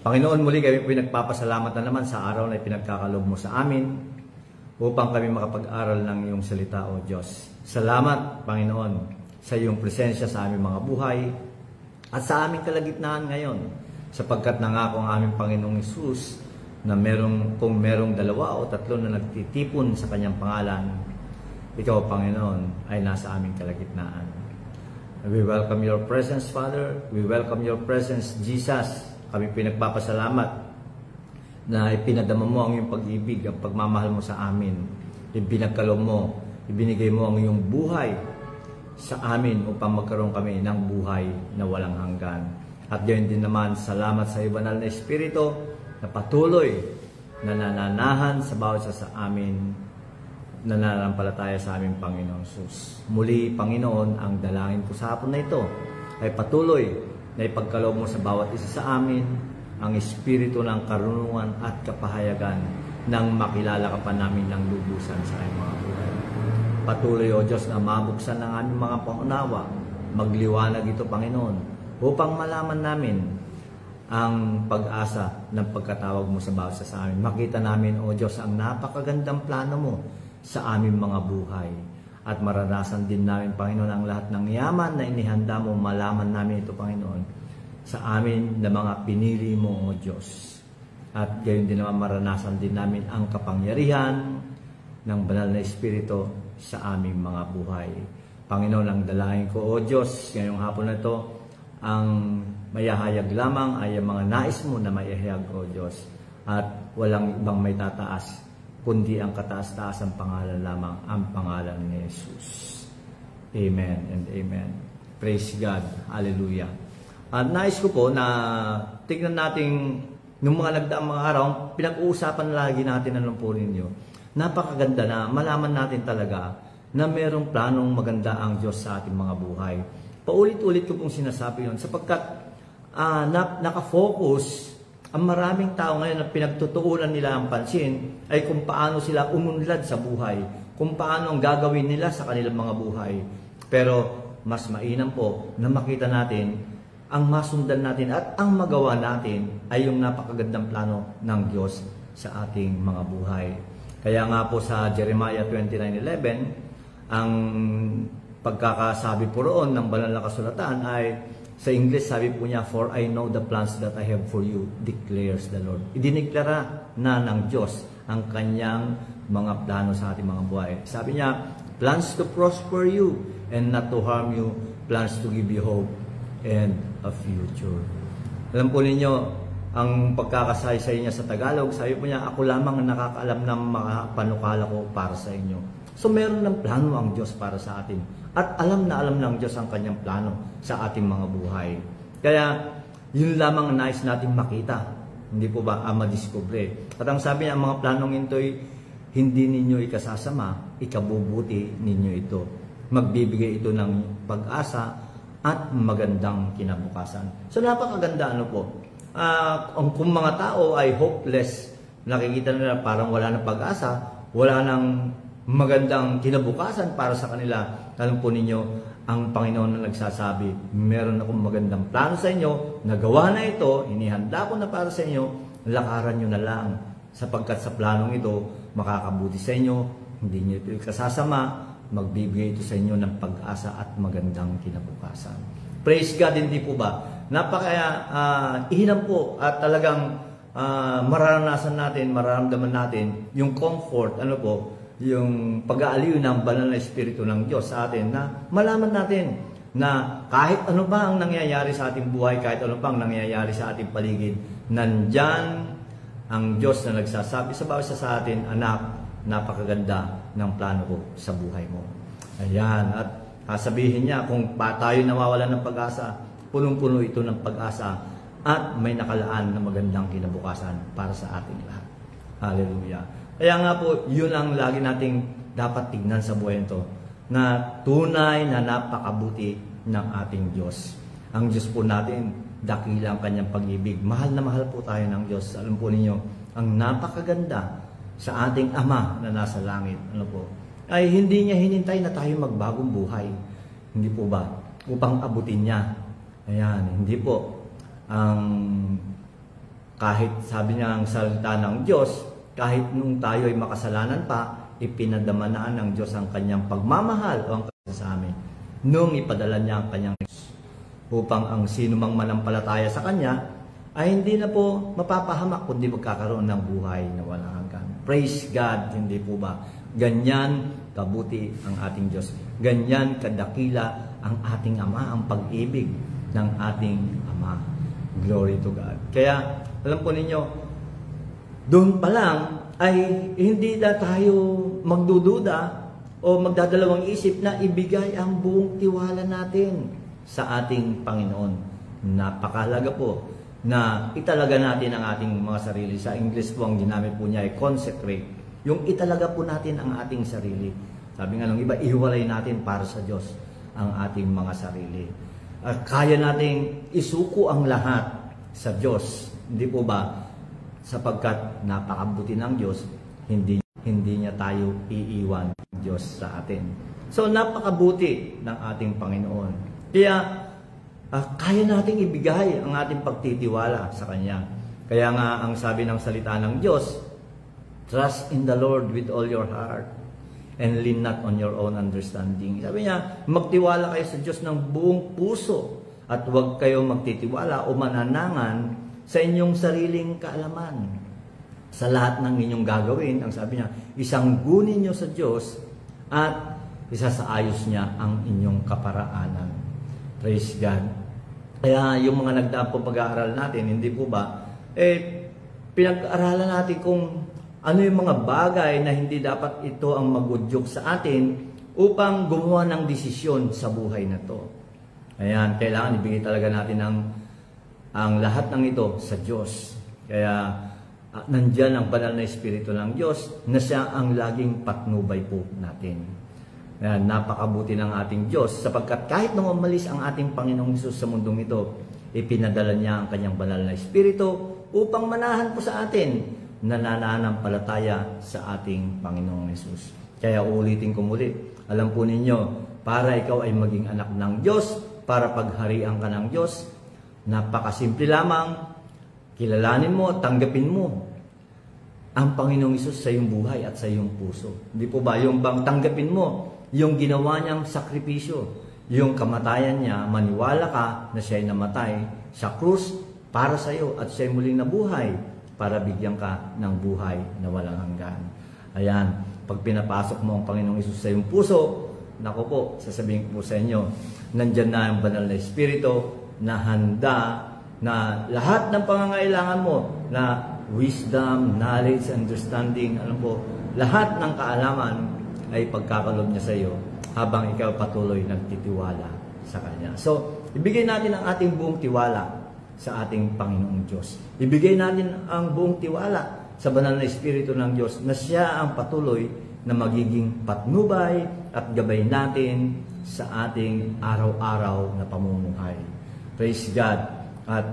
Panginoon, muli kami pinagpapasalamat na naman sa araw na pinagkakaloob mo sa amin upang kami makapag-aral ng iyong salita, O Diyos. Salamat, Panginoon, sa iyong presensya sa aming mga buhay at sa aming kalagitnaan ngayon, sapagkat nangako ang aming Panginoong Hesus na kung merong 2 o 3 na nagtitipon sa kanyang pangalan, ikaw, Panginoon, ay nasa aming kalagitnaan. We welcome your presence, Father. We welcome your presence, Jesus. Kami pinagpapasalamat na ipinadama mo ang iyong pag-ibig, ang pagmamahal mo sa amin. Ipinagkaloob mo, ibinigay mo ang iyong buhay sa amin upang magkaroon kami ng buhay na walang hanggan. At gayon din naman, salamat sa iyo, Banal na Espiritu, na patuloy na nananahan sa bawat isa sa amin, nananampalataya sa aming Panginoon Jesus. Muli, Panginoon, ang dalangin ko sa hapon na ito ay patuloy na ipagkaloob mo sa bawat isa sa amin ang espiritu ng karunungan at kapahayagan nang makilala ka pa namin ng lubusan sa aming mga buhay. Patuloy, O Diyos, na mabuksan ng aming mga pangunawa, magliwanag ito, Panginoon, upang malaman namin ang pag-asa ng pagkatawag mo sa bawat isa sa amin. Makita namin, O Diyos, ang napakagandang plano mo sa aming mga buhay. At maranasan din namin, Panginoon, ang lahat ng yaman na inihanda mo, malaman namin ito, Panginoon, sa amin na mga pinili mo, O Diyos. At gayon din naman maranasan din namin ang kapangyarihan ng Banal na Espiritu sa aming mga buhay. Panginoon, ang dalangin ko, O Diyos, ngayong hapon na ito, ang mayahayag lamang ay ang mga nais mo na mayahayag, O Diyos. At walang ibang may tataas, kundi ang kataas-taas ang pangalan lamang, ang pangalan ni Jesus. Amen and amen. Praise God. Hallelujah. At nais ko po na tignan natin nung mga nagdaang mga araw, pinag-uusapan lagi natin ano po ninyo. Napakaganda na malaman natin talaga na merong planong maganda ang Diyos sa ating mga buhay. Paulit-ulit ko pong sinasabi yun sapagkat nakafocus ang maraming tao ngayon na pinagtutuunan nila ang pansin ay kung paano sila umunlad sa buhay, kung paano ang gagawin nila sa kanilang mga buhay. Pero mas mainam po na makita natin ang masundan natin at ang magawa natin ay yung napakagandang plano ng Diyos sa ating mga buhay. Kaya nga po sa Jeremiah 29:11, ang pagkakasabi po roon ng banal na kasulatan ay sa English, sabi po niya, "For I know the plans that I have for you, declares the Lord." Idineklara na ng Diyos ang kanyang mga plano sa ating mga buhay. Sabi niya, "Plans to prosper you and not to harm you, plans to give you hope and a future." Alam po ninyo, ang pagkakasaysay niya sa Tagalog, sabi po niya, "Ako lamang ang nakakaalam ng mga panukala ko para sa inyo." So meron ng plano ang Diyos para sa atin. At alam na alam ng Diyos ang kanyang plano sa ating mga buhay. Kaya, yun lamang nais natin makita. Hindi po ba madiscover? At ang sabi niya, ang mga planong ito'y hindi ninyo ikasasama, ikabubuti ninyo ito. Magbibigay ito ng pag-asa at magandang kinabukasan. So napakaganda po. Kung mga tao ay hopeless, nakikita nila parang wala ng pag-asa, wala ng magandang kinabukasan para sa kanila. Alam po ninyo, ang Panginoon na nagsasabi, meron akong magandang plano sa inyo, nagawa na ito, inihanda ko na para sa inyo, lakaran nyo na lang. Sapagkat sa planong ito, makakabuti sa inyo, hindi nyo ito kasasama, magbibigay ito sa inyo ng pag-asa at magandang kinabukasan. Praise God, hindi po ba? Ihinam po at talagang mararanasan natin, mararamdaman natin yung comfort, yung pag-aaliw ng banal na Espiritu ng Diyos sa atin na malaman natin na kahit ano ba ang nangyayari sa ating buhay, kahit ano pa ang nangyayari sa ating paligid, nandyan ang Diyos na nagsasabi sa bawat isa sa atin, "Anak, napakaganda ng plano ko sa buhay mo." Ayan, at sabihin niya kung tayo nawawalan ng pag-asa, punong-puno ito ng pag-asa at may nakalaan na magandang kinabukasan para sa ating lahat. Hallelujah. Kaya nga po, yun ang lagi nating dapat tignan sa buhay nito, na tunay na napakabuti ng ating Diyos. Ang Diyos po natin, dakila ang kanyang pag-ibig. Mahal na mahal po tayo ng Diyos. Alam po ninyo, ang napakaganda sa ating Ama na nasa langit, ay hindi niya hinintay na tayo magbagong buhay. Hindi po ba? Upang abutin niya. Ayan, hindi po. Ang kahit sabi niya ang salita ng Diyos, kahit nung tayo ay makasalanan pa, ipinadamanaan ng Diyos ang kanyang pagmamahal o ang kanyang sa amin. Nung ipadala niya ang kanyang upang ang sino mang manampalataya sa kanya ay hindi na po mapapahamak kundi magkakaroon ng buhay na walang hanggan. Praise God, hindi po ba? Ganyan kabuti ang ating Diyos. Ganyan kadakila ang ating Ama, ang pag-ibig ng ating Ama. Glory to God. Kaya, alam po ninyo, doon pa lang ay hindi na tayo magdududa o magdadalawang isip na ibigay ang buong tiwala natin sa ating Panginoon. Napakahalaga po na italaga natin ang ating mga sarili. Sa English po, ang ginamit po niya ay consecrate. Yung italaga po natin ang ating sarili. Sabi nga ng iba, ihiwalay natin para sa Diyos ang ating mga sarili. Kaya nating isuko ang lahat sa Diyos. Hindi po ba? Sapagkat napakabuti ng Diyos, hindi niya tayo iiwan ng Diyos sa atin. So, napakabuti ng ating Panginoon. Kaya, kaya nating ibigay ang ating pagtitiwala sa Kanya. Kaya nga, ang sabi ng salita ng Diyos, trust in the Lord with all your heart and lean not on your own understanding. Sabi niya, magtiwala kayo sa Diyos ng buong puso at huwag kayo magtitiwala o mananangan sa inyong sariling kaalaman. Sa lahat ng inyong gagawin, ang sabi niya, isanggunin niyo sa Diyos at isasaayos niya ang inyong kaparaanan. Praise God. Kaya yung mga nagdaan po pag-aaral natin, hindi po ba, pinag-aaralan natin kung ano yung mga bagay na hindi dapat ito ang magudyok sa atin upang gumawa ng desisyon sa buhay na to. Ayan, kailangan ibigay talaga natin ang lahat ng ito sa Diyos. Kaya nandyan ang banal na Espiritu ng Diyos na siya ang laging patnubay po natin. Ayan, napakabuti ng ating Diyos sapagkat kahit nung umalis ang ating Panginoong Hesus sa mundong ito, ipinadala niya ang kanyang banal na Espiritu upang manahan po sa atin na nananampalataya sa ating Panginoong Hesus. Kaya ulitin ko muli, alam po ninyo, para ikaw ay maging anak ng Diyos, para pagharian ka ng Diyos, napakasimple lamang, kilalanin mo, tanggapin mo ang Panginoong Hesus sa iyong buhay at sa iyong puso. Hindi po ba? Yung bang tanggapin mo, yung ginawa niyang sakripisyo, yung kamatayan niya, maniwala ka na siya ay namatay sa krus para sa iyo at siya ay muling nabuhay para bigyan ka ng buhay na walang hanggan. Ayan, pag pinapasok mo ang Panginoong Hesus sa iyong puso, naku po, sasabihin ko po sa inyo, nandyan na ang banal na Espiritu na handa na lahat ng pangangailangan mo na wisdom, knowledge, understanding, alam po, lahat ng kaalaman ay pagkakalob niya sa iyo habang ikaw patuloy nagtitiwala sa Kanya. So, ibigay natin ang ating buong tiwala sa ating Panginoong Diyos. Ibigay natin ang buong tiwala sa banal na Espiritu ng Diyos na siya ang patuloy na magiging patnubay at gabay natin sa ating araw-araw na pamumuhay. Praise God. At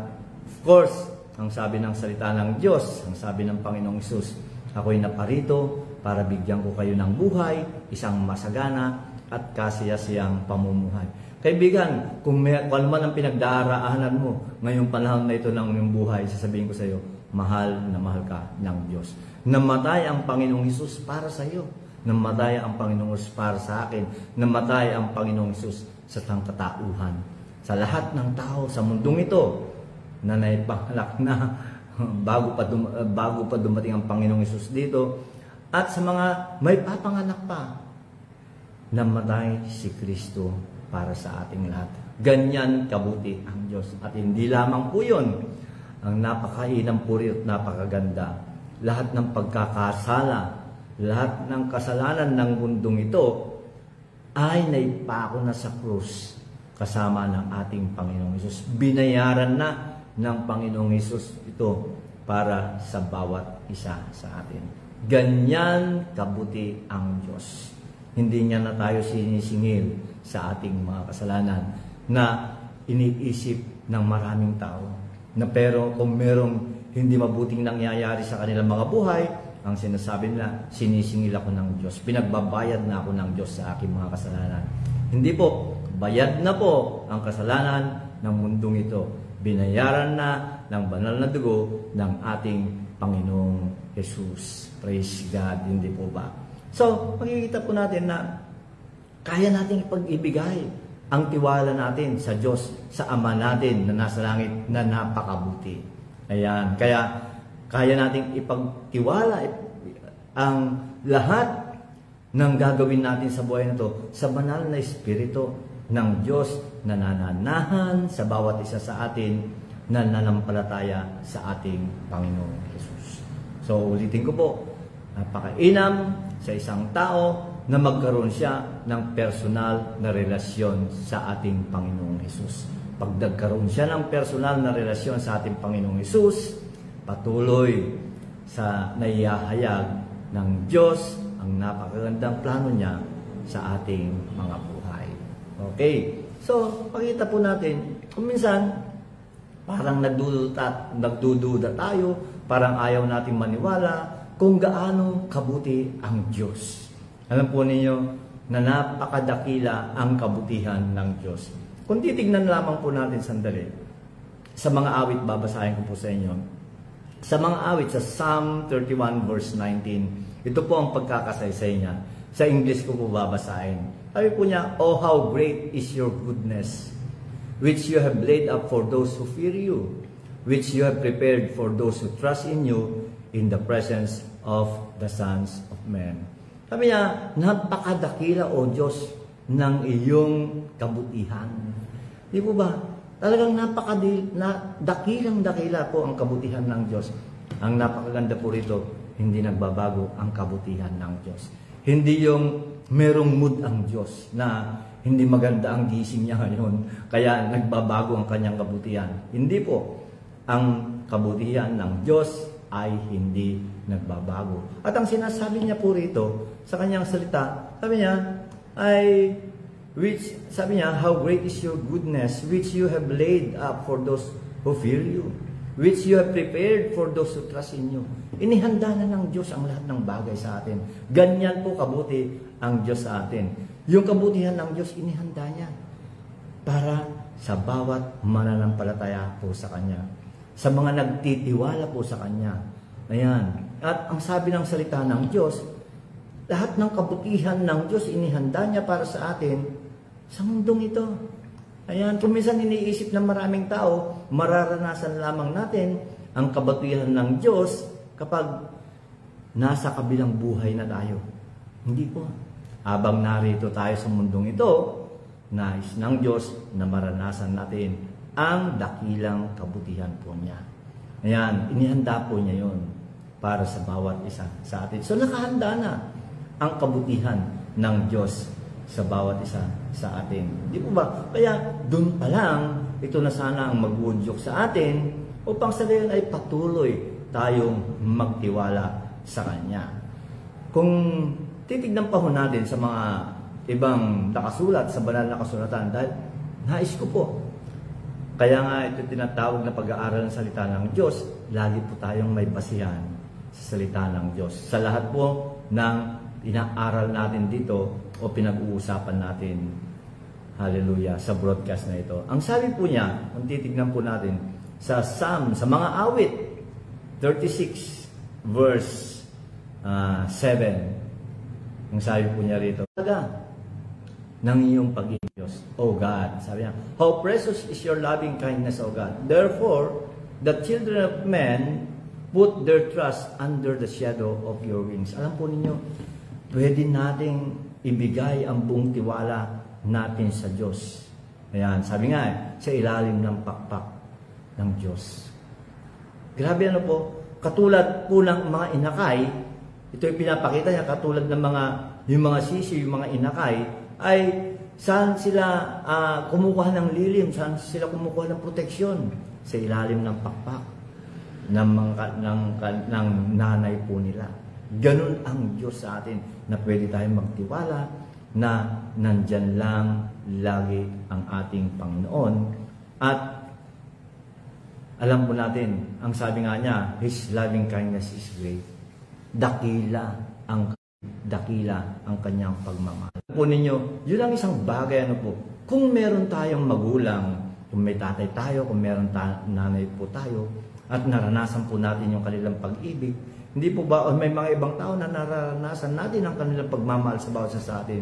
of course, ang sabi ng salita ng Diyos, ang sabi ng Panginoong Hesus, ako'y naparito para bigyan ko kayo ng buhay, isang masagana at kasiyasiyang pamumuhay. Kaibigan, kung ano man ang pinagdaraanan mo ngayong panahon na ito ng iyong buhay, sasabihin ko sa iyo, mahal na mahal ka ng Diyos. Namatay ang Panginoong Hesus para sa iyo. Namatay ang Panginoong Hesus para sa akin. Namatay ang Panginoong Hesus sa sangkatauhan. Sa lahat ng tao sa mundong ito na naipangalak na bago pa dumating ang Panginoong Hesus dito, at sa mga may papanganak pa, namatay si Kristo para sa ating lahat. Ganyan kabuti ang Diyos. At hindi lamang po yun, ang napakainam puri at napakaganda. Lahat ng pagkakasala, lahat ng kasalanan ng mundong ito ay naipako na sa krus kasama ng ating Panginoong Hesus. Binayaran na ng Panginoong Hesus ito para sa bawat isa sa atin. Ganyan kabuti ang Diyos. Hindi niya na tayo sinisingil sa ating mga kasalanan na iniisip ng maraming tao. Na pero kung merong hindi mabuting nangyayari sa kanilang mga buhay, ang sinasabi nila, sinisingil ako ng Diyos. Pinagbabayad na ako ng Diyos sa aking mga kasalanan. Hindi po, bayad na po ang kasalanan ng mundong ito. Binayaran na ng banal na dugo ng ating Panginoong Jesus. Praise God, hindi po ba? So, makikita po natin na kaya nating ipag-ibigay ang tiwala natin sa Diyos, sa Ama natin na nasa langit na napakabuti. Ayan, kaya kaya nating ipagtiwala ang lahat ng gagawin natin sa buhay na ito sa banal na Espiritu ng Diyos na nananahan sa bawat isa sa atin na nanampalataya sa ating Panginoong Jesus. So, ulitin ko po, napakainam sa isang tao na magkaroon siya ng personal na relasyon sa ating Panginoong Jesus. Pag nagkaroon siya ng personal na relasyon sa ating Panginoong Jesus, patuloy sa naihahayag ng Diyos ang napakagandang plano niya sa ating mga buhay. Okay, so pakita po natin, kung minsan, parang nagdududa tayo, parang ayaw natin maniwala kung gaano kabuti ang Diyos. Alam po ninyo na napakadakila ang kabutihan ng Diyos. Kung titignan lamang po natin sandali, sa mga awit, babasahin ko po sa inyo. Sa mga awit, sa Psalm 31 verse 19, ito po ang pagkakasaysay niya. Sa English ko po babasahin. Sabi po niya, "Oh, how great is your goodness, which you have laid up for those who fear you, which you have prepared for those who trust in you in the presence of the sons of men." Sabi niya, napakadakila o Diyos ng iyong kabutihan. Di po ba? Talagang dakilang dakila po ang kabutihan ng Diyos. Ang napakaganda po rito, hindi nagbabago ang kabutihan ng Diyos. Hindi yung merong mood ang Diyos na hindi maganda ang gising niya ngayon, kaya nagbabago ang kanyang kabutihan. Hindi po. Ang kabutihan ng Diyos ay hindi nagbabago. At ang sinasabi niya po rito sa kanyang salita, sabi niya, how great is your goodness, which you have laid up for those who fear you, which you have prepared for those who trust in you. Inihanda na ng Diyos ang lahat ng bagay sa atin. Ganyan po kabuti ang Diyos sa atin. Yung kabutihan ng Diyos, inihanda niya para sa bawat mananampalataya po sa Kanya. Sa mga nagtitiwala po sa Kanya. Ayan. At ang sabi ng salita ng Diyos, lahat ng kabutihan ng Diyos inihanda niya para sa atin sa mundong ito. Ayan. Kung minsan iniisip ng maraming tao, mararanasan lamang natin ang kabutihan ng Diyos kapag nasa kabilang buhay na tayo. Hindi po. Habang narito tayo sa mundong ito, nais ng Diyos na maranasan natin ang dakilang kabutihan po niya. Ayan, inihanda po niya yon para sa bawat isa sa atin. So nakahanda na ang kabutihan ng Diyos sa bawat isa sa atin. Di po ba? Kaya doon pa lang, ito na sana ang mag-uudyok sa atin upang sa gayon ay patuloy tayong magtiwala sa Kanya. Kung titignan pa ho natin sa mga ibang nakasulat sa banal na kasulatan, dahil nais ko po, kaya nga ito tinatawag na pag-aaral ng salita ng Diyos, lagi po tayong may basihan sa salita ng Diyos. Sa lahat po ng inaaral natin dito o pinag-uusapan natin, hallelujah, sa broadcast na ito. Ang sabi po niya, kung titignan po natin, sa Psalm, sa mga awit, 36 verse 7, ang sabi po niya rito, ng iyong pag-ibig, Diyos, O God. Sabi niya, how precious is your loving kindness, O God. Therefore, the children of men put their trust under the shadow of your wings. Alam po ninyo, pwede nating ibigay ang buong tiwala natin sa Diyos. Ayan, sabi nga, sa ilalim ng pakpak ng Diyos. Grabe ano po, katulad po ng mga inakay, ito yung pinapakita niya, katulad ng yung mga sisi, yung mga inakay, ay saan sila kumukuha ng lilim, saan sila kumukuha ng proteksyon? Sa ilalim ng pakpak ng nanay po nila. Ganun ang Diyos sa atin na pwede tayong magtiwala na nandyan lang lagi ang ating Panginoon. At alam po natin, ang sabi nga niya, His loving kindness is great. Dakila ang kanyang pagmamahal. Po ninyo, yun ang isang bagay, ano po, kung meron tayong magulang Kung may tatay tayo, kung meron nanay po tayo, at naranasan po natin yung kanilang pag-ibig, hindi po ba, o may mga ibang tao na naranasan natin ang kanilang pagmamahal sa bawat isa sa atin.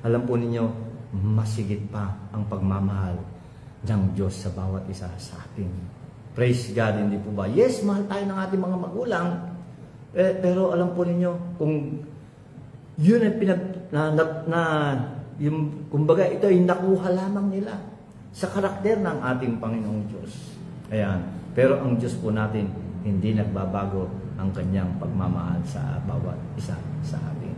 Alam po ninyo, masigit pa ang pagmamahal ng Diyos sa bawat isa sa atin. Praise God, hindi po ba? Yes, mahal tayo ng ating mga magulang, pero alam po ninyo, kung yun ay kumbaga ito ay nakuha lamang nila sa karakter ng ating Panginoong Diyos. Ayan. Pero ang Diyos po natin, hindi nagbabago ang kanyang pagmamahal sa bawat isa sa atin.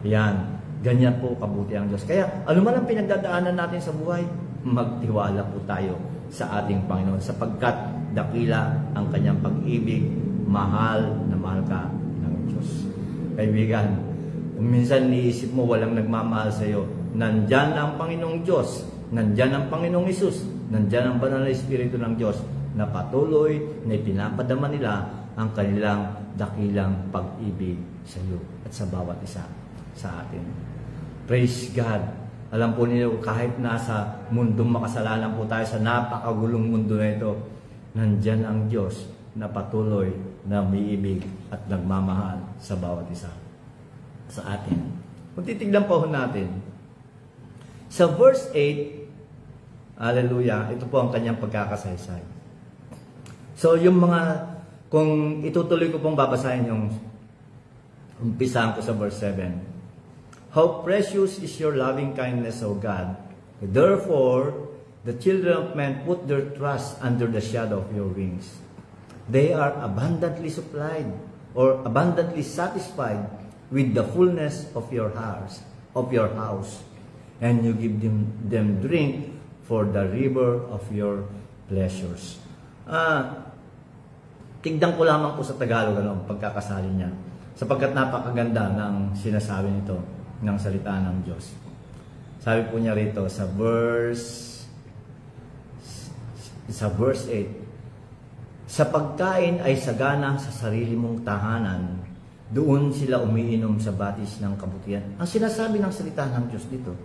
Ayan. Ganyan po kabuti ang Diyos. Kaya, ano man ang pinagdadaanan natin sa buhay, magtiwala po tayo sa ating Panginoon sapagkat dakila ang kanyang pag-ibig, mahal na mahal ka ng Diyos. Kaibigan, kung minsan niisip mo walang nagmamahal sa iyo, nandyan ang Panginoong Diyos, nandyan ang Panginoong Hesus, nandyan ang banal na Espiritu ng Diyos na patuloy na ipinapadama nila ang kanilang dakilang pag-ibig sa iyo at sa bawat isa sa atin. Praise God! Alam po niyo, kahit nasa mundong makasalanan po tayo, sa napakagulong mundo na ito, nandyan ang Diyos na patuloy na umiibig at nagmamahal sa bawat isa sa atin. Kung titignan po natin, sa verse 8, hallelujah, ito po ang kanyang pagkakasaysay. So, yung kung itutuloy ko pong babasahin yung umpisahan ko sa verse 7. How precious is your loving kindness, O God. Therefore, the children of men put their trust under the shadow of your wings. They are abundantly supplied or abundantly satisfied with the fullness of your house, and you give them drink for the river of your pleasures. Tignan ko lamang po sa Tagalog ang pagkakasali niya, sapagkat napakaganda ng sinasabi nito ng salita ng Diyos. Sabi po niya rito sa verse 8, sa pagkain ay sagana sa sarili mong tahanan, doon sila umiinom sa batis ng kabutihan. Ang sinasabi ng salita ng Diyos dito,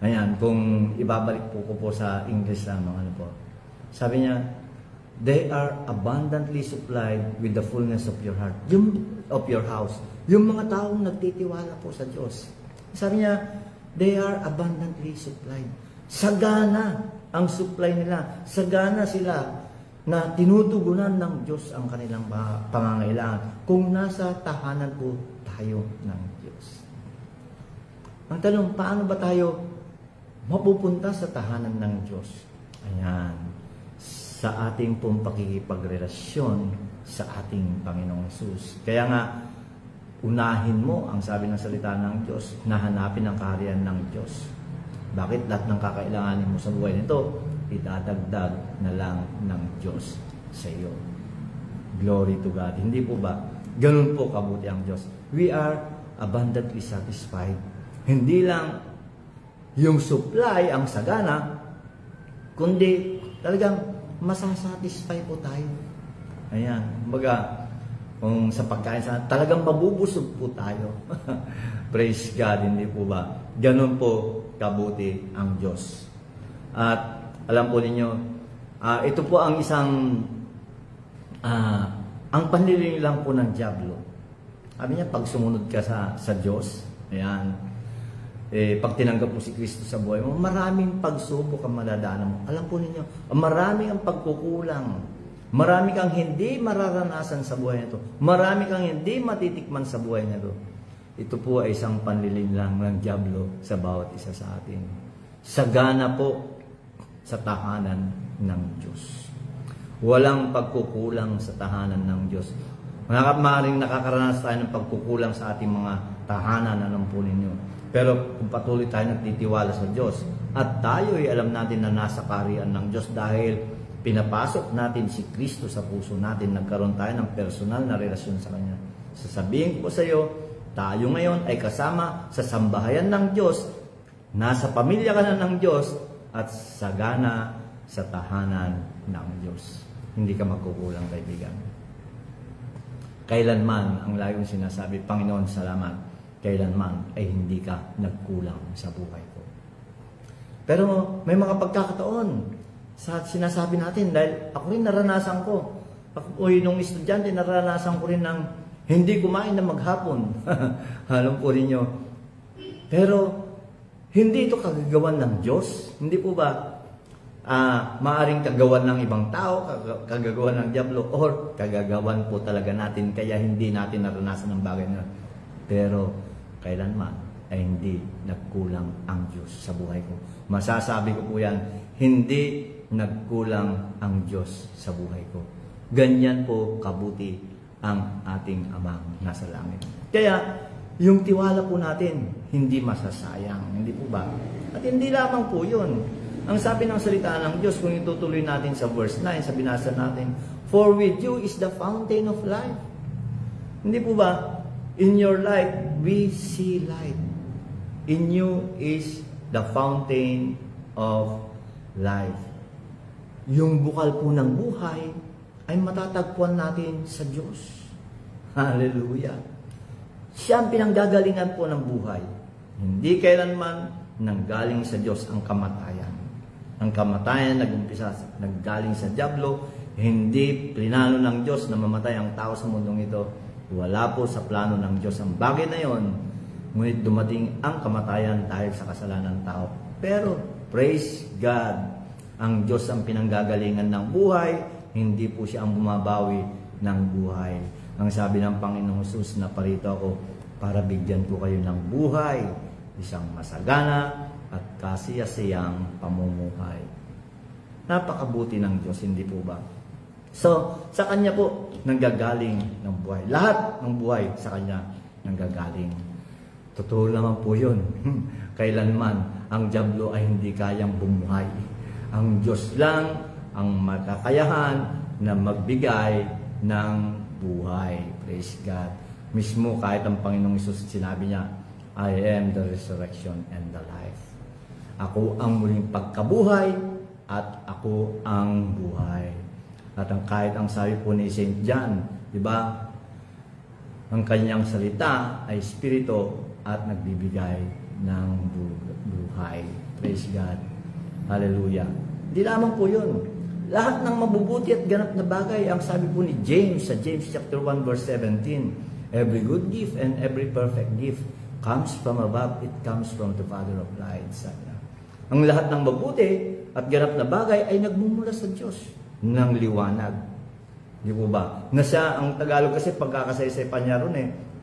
ayan, kung ibabalik po ko po sa English lamang, ano po, sabi niya, they are abundantly supplied with the fullness of your heart, of your house. Yung mga taong nagtitiwala po sa Diyos. Sabi niya, they are abundantly supplied. Sagana ang supply nila. Sagana sila na tinutugunan ng Diyos ang kanilang pangangailangan kung nasa tahanan po tayo ng Diyos. Ang tanong, paano ba tayo mapupunta sa tahanan ng Diyos? Ayan. Sa ating pong pakikipagrelasyon sa ating Panginoong Hesus. Kaya nga, unahin mo, ang sabi ng salita ng Diyos, na hanapin ang kaharian ng Diyos. Bakit? Lahat ng kakailanganin mo sa buhay nito, idadagdag na lang ng Diyos sa iyo. Glory to God. Hindi po ba? Ganun po kabuti ang Diyos. We are abundantly satisfied. Hindi lang yung supply ang sagana, kundi talagang masasatisfy po tayo. Ayan. Kumbaga, kung sa pagkain talagang mabubusog po tayo. Praise God, hindi po ba? Ganun po kabuti ang Diyos. At alam po ninyo, ito po ang isang ang panliling lang po ng dyablo. Sabi niya, pag sumunod ka sa Diyos, ayan, pag tinanggap mo si Kristo sa buhay mo, maraming pagsubok ang madadaanan mo. Alam po ninyo, maraming ang pagkukulang. Marami kang hindi mararanasan sa buhay nito. Marami kang hindi matitikman sa buhay nito. Ito po ay isang panliling lang ng dyablo sa bawat isa sa atin. Sagana po sa tahanan ng Diyos. Walang pagkukulang sa tahanan ng Diyos. Maaaring nakakaranas tayo ng pagkukulang sa ating mga tahanan, alam po ninyo. Pero kung patuloy tayo nagtitiwala sa Diyos at tayo ay alam natin na nasa kaharian ng Diyos dahil pinapasok natin si Kristo sa puso natin, nagkaroon tayo ng personal na relasyon sa Kanya. Sasabihin ko sa iyo, tayo ngayon ay kasama sa sambahayan ng Diyos, nasa pamilya ka na ng Diyos, at sagana sa tahanan ng Diyos. Hindi ka magkukulang, kaibigan. Kailanman, ang laging sinasabi, Panginoon, salamat, kailanman ay hindi ka nagkulang sa buhay ko. Pero may mga pagkakataon sa sinasabi natin, dahil ako rin naranasan ko. Ako nung estudyante, naranasan ko rin ng hindi kumain na maghapon. Alam po rin nyo. Pero hindi ito kagagawan ng Diyos. Hindi po ba maaring kagawan ng ibang tao, kagagawan ng diablo, or kagagawan po talaga natin kaya hindi natin naranasan ng bagay na. Pero kailanman ay hindi nagkulang ang Diyos sa buhay ko. Masasabi ko po yan, hindi nagkulang ang Diyos sa buhay ko. Ganyan po kabuti ang ating Amang nasa langit. Kaya, yung tiwala po natin, hindi masasayang. Hindi po ba? At hindi lamang po yun. Ang sabi ng salita ng Diyos, kung itutuloy natin sa verse 9, sa binasa natin, "For with you is the fountain of life." Hindi po ba? In your life, we see light. In you is the fountain of life. Yung bukal po ng buhay ay matatagpuan natin sa Diyos. Hallelujah. Siya ang pinanggagalingan po ng buhay. Hindi kailanman nanggaling sa Diyos ang kamatayan. Ang kamatayan naggaling sa diablo. Hindi plinano ng Diyos na mamatay ang tao sa mundong ito. Wala po sa plano ng Diyos ang bagay na yon. Ngunit dumating ang kamatayan dahil sa kasalanan ng tao. Pero, praise God, ang Diyos ang pinanggagalingan ng buhay, hindi po siya ang bumabawi ng buhay. Ang sabi ng Panginoong Hesus, na parito ako para bigyan ko kayo ng buhay, isang masagana at kasiyasiyang pamumuhay. Napakabuti ng Diyos, hindi po ba? So, sa Kanya po, nanggagaling ng buhay. Lahat ng buhay sa Kanya nanggagaling. Totoo naman po yun. Kailanman, ang diablo ay hindi kayang bumuhay. Ang Diyos lang ang makakayahan na magbigay ng buhay. Praise God. Mismo kahit ang Panginoong Hesus, sinabi niya, "I am the resurrection and the life." Ako ang muling pagkabuhay at ako ang buhay. At kahit ang sabi po ni St. John, di ba? Ang kanyang salita ay espiritu at nagbibigay ng buhay. Praise God. Hallelujah. Di lamang po yun. Lahat ng mabubuti at ganap na bagay, ang sabi po ni James, sa James chapter 1 verse 17, "Every good gift and every perfect gift comes from above, it comes from the Father of lights." Ang lahat ng mabuti at ganap na bagay ay nagmumula sa Diyos ng liwanag. Di po ba? Na siya, ang Tagalog kasi pagkakasaysay pa niya ron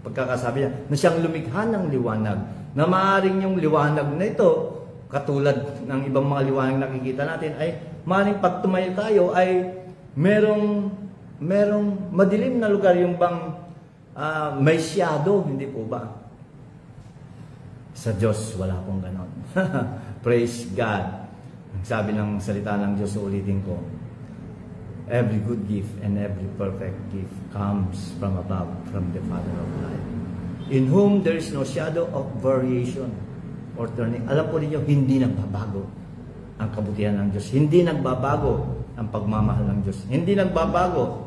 pagkakasabi niya, na siyang lumikha ng liwanag. Na maaaring yung liwanag na ito, katulad ng ibang mga liwanag nakikita natin, ay maaaring pag tumayo tayo ay merong madilim na lugar, yung bang may shadow, hindi po ba? Sa Diyos, wala pong ganon. Praise God. Ang sabi ng salita ng Diyos, ulitin ko, "Every good gift and every perfect gift comes from above, from the Father of light, in whom there is no shadow of variation or turning." Alam po ninyo, hindi nagbabago ang kabutihan ng Diyos. Hindi nagbabago ang pagmamahal ng Diyos. Hindi nagbabago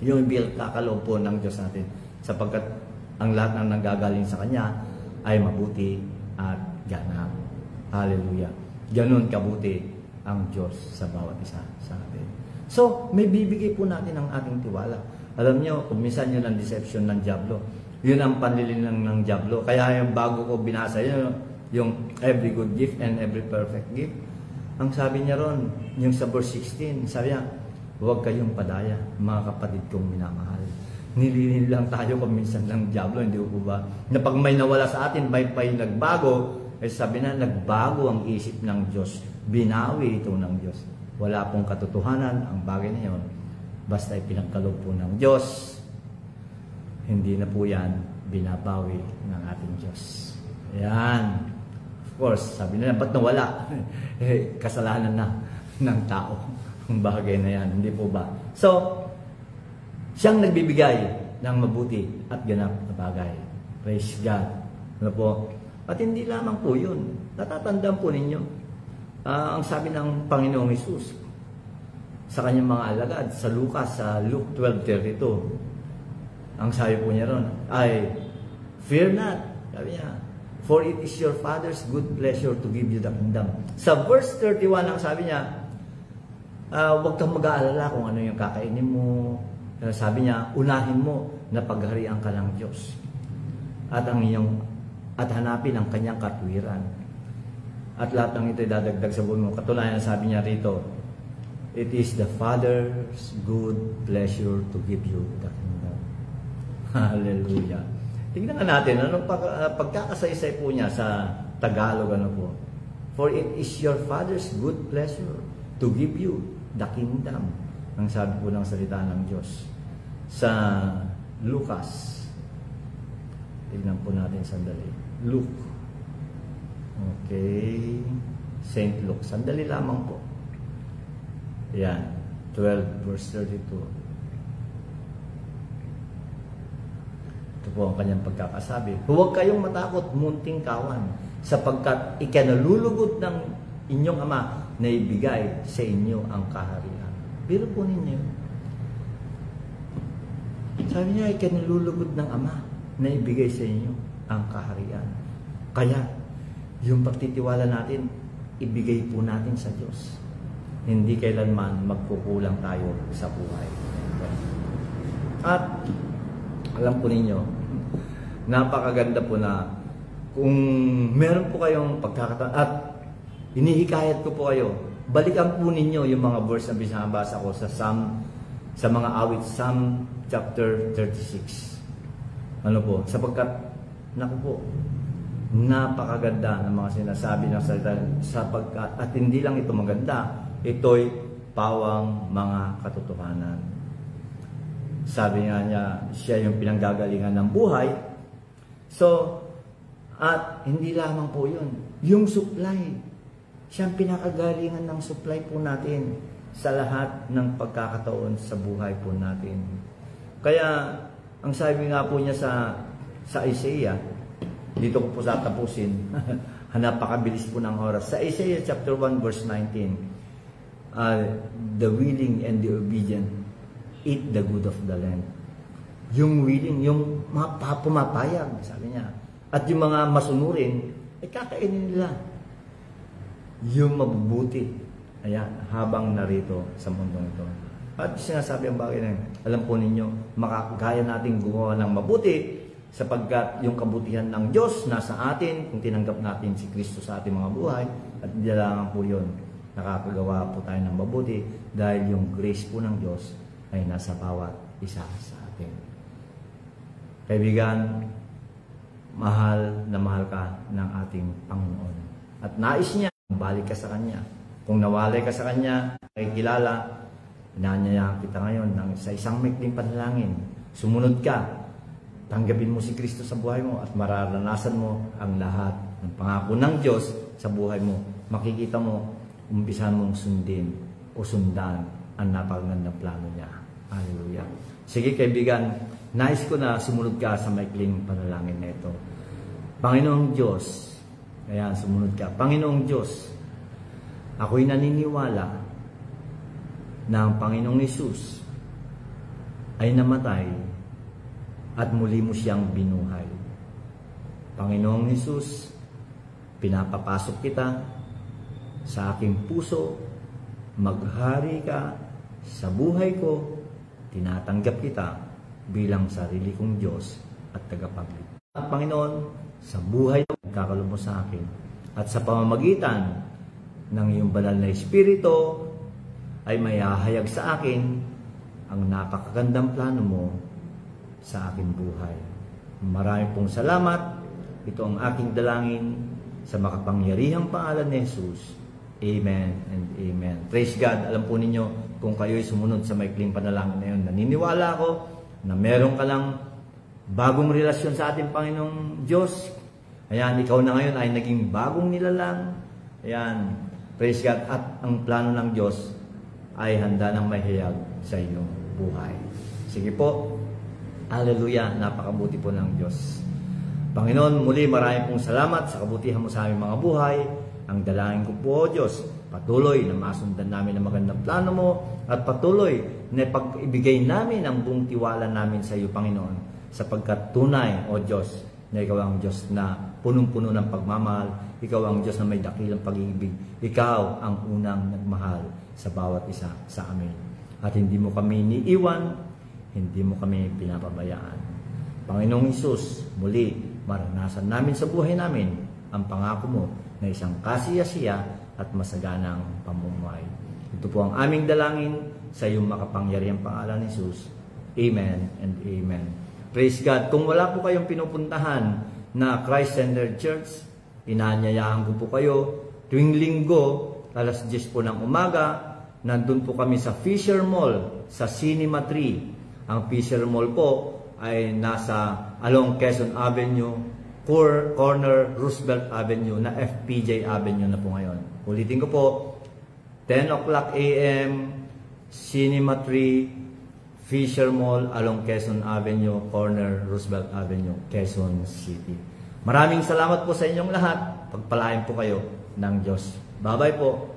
yung kakaloob po ng Diyos natin. Sapagkat ang lahat ng nanggagaling sa Kanya ay mabuti at ganap. Hallelujah. Ganon kabuti ang Diyos sa bawat isa sa atin. So, may bibigay po natin ang ating tiwala. Alam nyo, kung minsan yun ang deception ng diablo, yun ang panlilinlang ng diablo. Kaya yung bago ko binasa yun, yung every good gift and every perfect gift, ang sabi niya ron, yung sa verse 16, sabi niya, "Huwag kayong padaya, mga kapatid kong minamahal." Nililin lang tayo kung minsan ng diablo, hindi po ba? Na pag may nawala sa atin, may nagbago, ay sabi na, nagbago ang isip ng Diyos. Binawi ito ng Diyos. Wala pong katotohanan ang bagay na yun. Basta ipinagkaloob po ng Diyos, hindi na po yan binabawi ng ating Diyos. Ayan. Of course, sabi nila, ba't nawala? Kasalanan na ng tao ang bagay na yan. Hindi po ba? So, siyang nagbibigay ng mabuti at ganap na bagay. Praise God. Ano po? At hindi lamang po yun. Natatandaan po ninyo, ang sabi ng Panginoong Hesus sa kanyang mga alagad, sa Lucas, sa Luke 12:32, ang sabi po niya ron ay, "Fear not." Sabi niya, For it is your Father's good pleasure to give you the kingdom. Sa verse 31, ang sabi niya, huwag kang mag-aalala kung ano yung kakainin mo. Sabi niya, unahin mo na pagharian ka ng Diyos. At hanapin ang kanyang katwiran. At lahat ng ito dadagdag sa buhay mo. Katulayan, sabi niya rito, it is the Father's good pleasure to give you the kingdom. Hallelujah. Tingnan nga natin, anong pagkakasaysay po niya sa Tagalog, ano po? For it is your Father's good pleasure to give you the kingdom. Ang sabi po ng salita ng Diyos. Sa Lucas, tignan po natin sandali. Luke. Okay. Saint Luke. Sandali lamang po. Yan. 12 verse 32. Ito po ang kanyang pagkakasabi. Huwag kayong matakot, munting kawan, sapagkat ikinalulugod ng inyong Ama na ibigay sa inyo ang kaharian. Pero po ninyo, sabi niya, ikinalulugod ng Ama na ibigay sa inyo ang kaharian. Kaya, yung pagtitiwala natin, ibigay po natin sa Diyos. Hindi kailanman magkukulang tayo sa buhay. At alam po ninyo, napakaganda po na kung meron po kayong pagkakataon at inihikayat ko po kayo, balikan po ninyo yung mga verse na binabasa ko sa mga awit, Psalm chapter 36. Ano po? Sapagkat, naku po, napakaganda ng mga sinasabi ng salita sapagkat, at hindi lang ito maganda, ito'y pawang mga katotohanan. Sabi nga niya, siya yung pinanggagalingan ng buhay. So, at hindi lamang po yun. Yung supply. Siya ang pinakagalingan ng supply po natin sa lahat ng pagkakataon sa buhay po natin. Kaya, ang sabi nga po niya sa Isaiah, dito ko po tatapusin, napakabilis po ng oras. Sa Isaiah chapter 1 verse 19, the willing and the obedient eat the good of the land. Yung willing, yung pumapayag, sabi niya. At yung mga masunurin, ay kakainin nila. Yung mabubuti, ayan, habang narito sa mundong ito. At sinasabi ang bagay na yun, alam po ninyo, makakagaya natin gumawa ng mabuti, sapagkat yung kabutihan ng Diyos nasa atin, kung tinanggap natin si Kristo sa ating mga buhay, at dilangan po yun, nakakagawa po tayo ng mabuti, dahil yung grace po ng Diyos, ay nasa bawat isa sa atin. Kaibigan, mahal na mahal ka ng ating Panginoon. At nais niya, balik ka sa Kanya. Kung nawalay ka sa Kanya, ay kilala, inanyayaan kita ngayon sa isang maikling panalangin. Sumunod ka, tanggapin mo si Kristo sa buhay mo at mararanasan mo ang lahat ng pangako ng Diyos sa buhay mo. Makikita mo, umpisahan mong sundin o sundan ang napakagandang plano niya. Hallelujah. Sige kaibigan, nais ko na sumunod ka sa maikling panalangin na ito. Panginoong Diyos, ayan, sumunod ka. Panginoong Diyos, ako'y naniniwala na ang Panginoong Hesus ay namatay at muli mo siyang binuhay. Panginoong Hesus, pinapapasok kita sa aking puso, maghari ka sa buhay ko, tinatanggap kita bilang sarili kong Diyos at tagapagligtas. At Panginoon, sa buhay na nagkakaloob mo sa akin at sa pamamagitan ng iyong banal na Espiritu ay mayahayag sa akin ang napakagandang plano mo sa aking buhay. Maraming pong salamat. Ito ang aking dalangin sa makapangyarihang pangalan ni Jesus. Amen and amen. Praise God. Alam po ninyo, kung kayo'y sumunod sa maikling panalangin na yun, naniniwala ako na meron ka lang bagong relasyon sa ating Panginoong Diyos. Ayan, ikaw na ngayon ay naging bagong nilalang. Ayan, praise God. At ang plano ng Diyos ay handa ng mahayag sa iyong buhay. Sige po. Hallelujah. Napakabuti po ng Diyos. Panginoon, muli maraming pong salamat sa kabutihan mo sa aming mga buhay. Ang dalangin ko po, O Diyos, patuloy na masundan namin ang magandang plano mo at patuloy na pag-ibigay namin ang buong tiwala namin sa iyo, Panginoon, sapagkat tunay, O Diyos, na ikaw ang Diyos na punong-puno ng pagmamahal, ikaw ang Diyos na may dakilang pag-ibig, ikaw ang unang nagmahal sa bawat isa sa amin. At hindi mo kami iniiwan, hindi mo kami pinapabayaan. Panginoong Hesus, muli, maranasan namin sa buhay namin ang pangako mo na isang kasiyasiya at masaganang pamumuhay. Ito po ang aming dalangin sa iyong makapangyarihang pangalan ni Jesus. Amen and amen. Praise God. Kung wala po kayong pinupuntahan na Christ-Centered Church, inaanyayahan ko po kayo tuwing linggo, alas 10 po ng umaga, nandun po kami sa Fisher Mall, sa Cinema 3. Ang Fisher Mall po ay nasa along Quezon Avenue, corner Roosevelt Avenue na FPJ Avenue na po ngayon. Ulitin ko po, 10 o'clock a.m., Cinema 3, Fisher Mall along Quezon Avenue, corner Roosevelt Avenue, Quezon City. Maraming salamat po sa inyong lahat. Pagpalain po kayo ng Diyos. Bye-bye po.